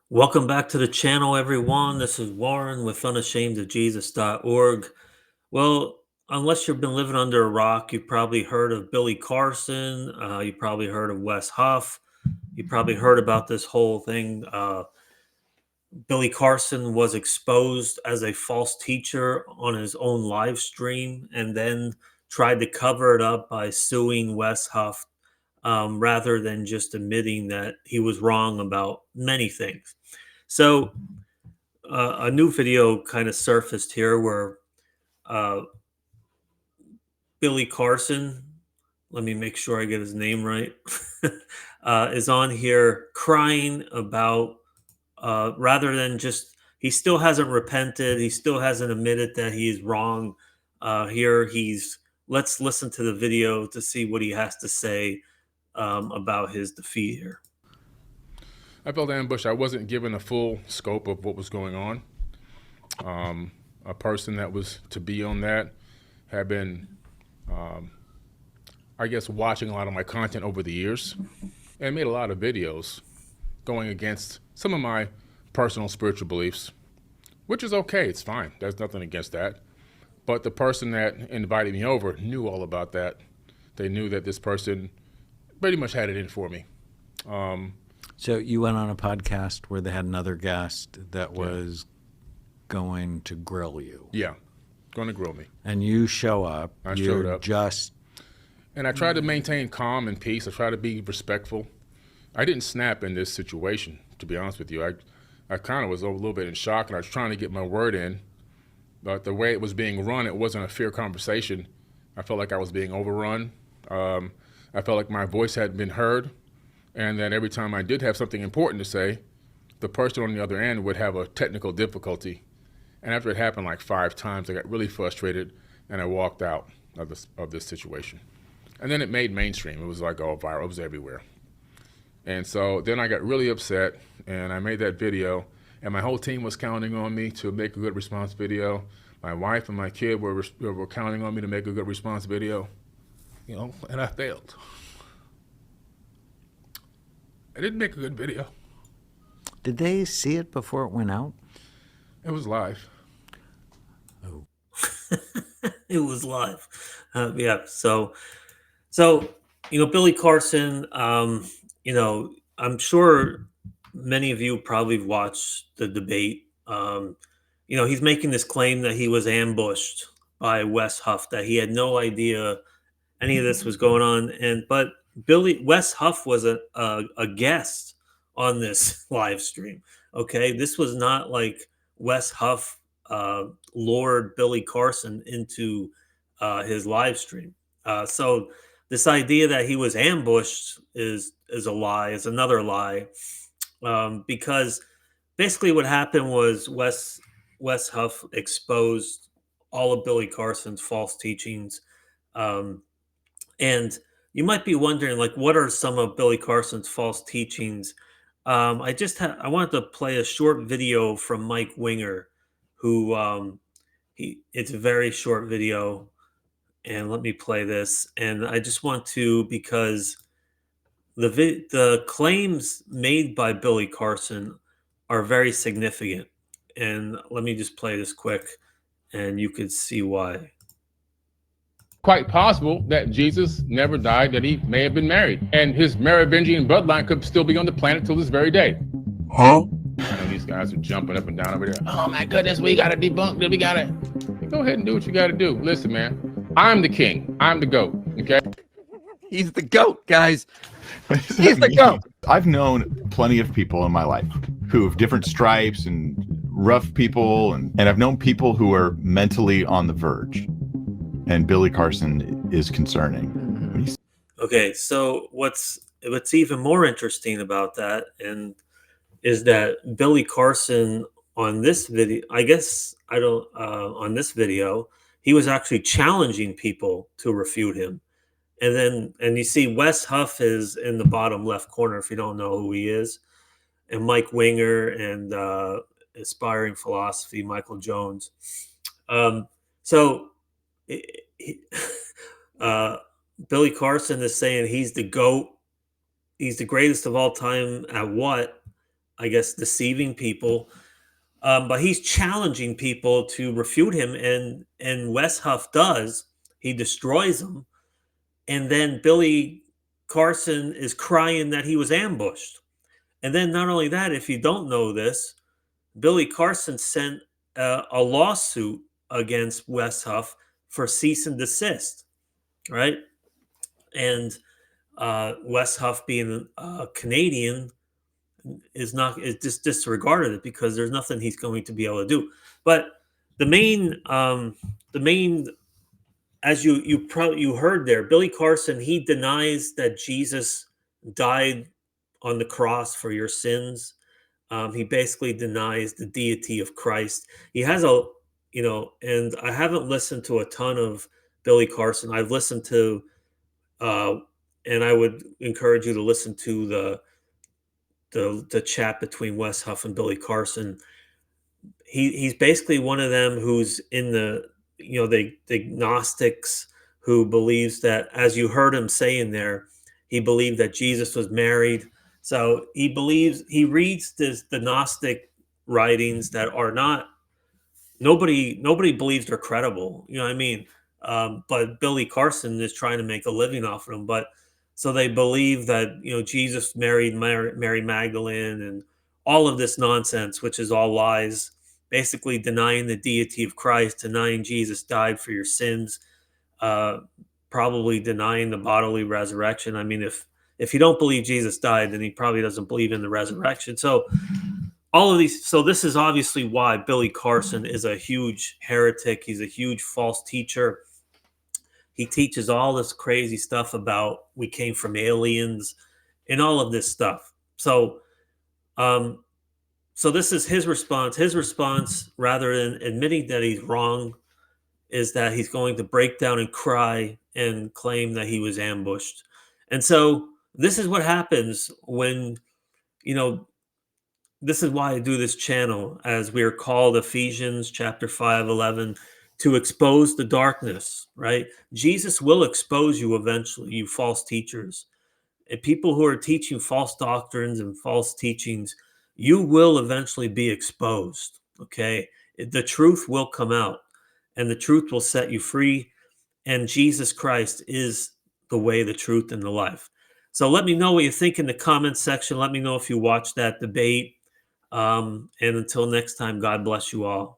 Welcome back to the channel, everyone. This is Warren with unashamedofjesus.org. Well, unless you've been living under a rock, you've probably heard of Billy Carson. You probably heard of Wes Huff. You probably heard about this whole thing. Billy Carson was exposed as a false teacher on his own live stream and then tried to cover it up by suing Wes Huff rather than just admitting that he was wrong about many things. So, a new video kind of surfaced here where uh, Billy Carson, let me make sure I get his name right, is on here crying about rather than just, he still hasn't repented, he still hasn't admitted that he is wrong. Let's listen to the video to see what he has to say about his defeat here. I felt ambushed. I wasn't given a full scope of what was going on. A person that was to be on that had been, I guess, watching a lot of my content over the years and made a lot of videos going against some of my personal spiritual beliefs, which is okay. It's fine. There's nothing against that. But the person that invited me over knew all about that. They knew that this person pretty much had it in for me. So you went on a podcast where they had another guest that was going to grill you. Yeah, going to grill me. And you show up. I showed up. And I tried to maintain calm and peace. I tried to be respectful. I didn't snap in this situation, to be honest with you. I kind of was a little bit in shock, and I was trying to get my word in. But the way it was being run, it wasn't a fair conversation. I felt like I was being overrun. I felt like my voice hadn't been heard. And then every time I did have something important to say, the person on the other end would have a technical difficulty. And after it happened like 5 times, I got really frustrated, and I walked out of this situation. And then it made mainstream. It was like all viral. It was everywhere. And so then I got really upset, and I made that video, and my whole team was counting on me to make a good response video. My wife and my kid were counting on me to make a good response video, and I failed. I didn't make a good video. did they see it before it went out? It was live. Oh. It was live. Yeah. So, Billy Carson, I'm sure many of you probably watched the debate. He's making this claim that he was ambushed by Wes Huff, that he had no idea any of this was going on. But Wes Huff was a guest on this live stream. Okay. This was not like Wes Huff lured Billy Carson into his live stream. So this idea that he was ambushed is a lie, is another lie, because basically what happened was Wes Huff exposed all of Billy Carson's false teachings, and you might be wondering, like, what are some of Billy Carson's false teachings? I wanted to play a short video from Mike Winger, who it's a very short video, and let me play this. And I just want to, because the claims made by Billy Carson are very significant, and let me just play this quick, and you could see why. Quite possible that Jesus never died, that he may have been married, and his Merovingian bloodline could still be on the planet till this very day. Huh? I know these guys are jumping up and down over there. Oh my goodness, we gotta debunk it. We gotta go ahead and do what you gotta do. Listen, man, I'm the king. I'm the GOAT. Okay. He's the GOAT, guys. He's the GOAT. I've known plenty of people in my life who have different stripes and rough people, and I've known people who are mentally on the verge. And Billy Carson is concerning. Okay, so what's even more interesting about that, and is that Billy Carson on this video, on this video, he was actually challenging people to refute him. And you see Wes Huff is in the bottom left corner if you don't know who he is, and Mike Winger and Aspiring Philosophy, Michael Jones. So Billy Carson is saying he's the GOAT, he's the greatest of all time at what? I guess, deceiving people. But he's challenging people to refute him, and Wes Huff does. He destroys him, and then Billy Carson is crying that he was ambushed. And then not only that, if you don't know this, Billy Carson sent a lawsuit against Wes Huff for cease and desist, right? And Wes Huff, being a Canadian, is just disregarded it because there's nothing he's going to be able to do. But the main, as you heard there, Billy Carson, he denies that Jesus died on the cross for your sins. He basically denies the deity of Christ. He has and I haven't listened to a ton of Billy Carson. I've listened to, uh, and I would encourage you to listen to the chat between Wes Huff and Billy Carson. He's basically one of them who's in the Gnostics, who believes that, as you heard him saying there, he believed that Jesus was married. So he reads the Gnostic writings that are not, nobody believes they're credible. You know what I mean? But Billy Carson is trying to make a living off of them. But so they believe that Jesus married Mary Magdalene and all of this nonsense, which is all lies. Basically denying the deity of Christ, denying Jesus died for your sins, uh, probably denying the bodily resurrection. I mean, if you don't believe Jesus died, then he probably doesn't believe in the resurrection. So all of these, so this is obviously why Billy Carson is a huge heretic. He's a huge false teacher. He teaches all this crazy stuff about we came from aliens and all of this stuff. So um so this is his response. His response, rather than admitting that he's wrong, is that he's going to break down and cry and claim that he was ambushed. And so this is what happens when, you know, this is why I do this channel, as we are called, Ephesians chapter 5:11, to expose the darkness, right? Jesus will expose you eventually, you false teachers. And people who are teaching false doctrines and false teachings, you will eventually be exposed, okay? The truth will come out, and the truth will set you free. And Jesus Christ is the way, the truth, and the life. So let me know what you think in the comments section. Let me know if you watched that debate. And until next time, God bless you all.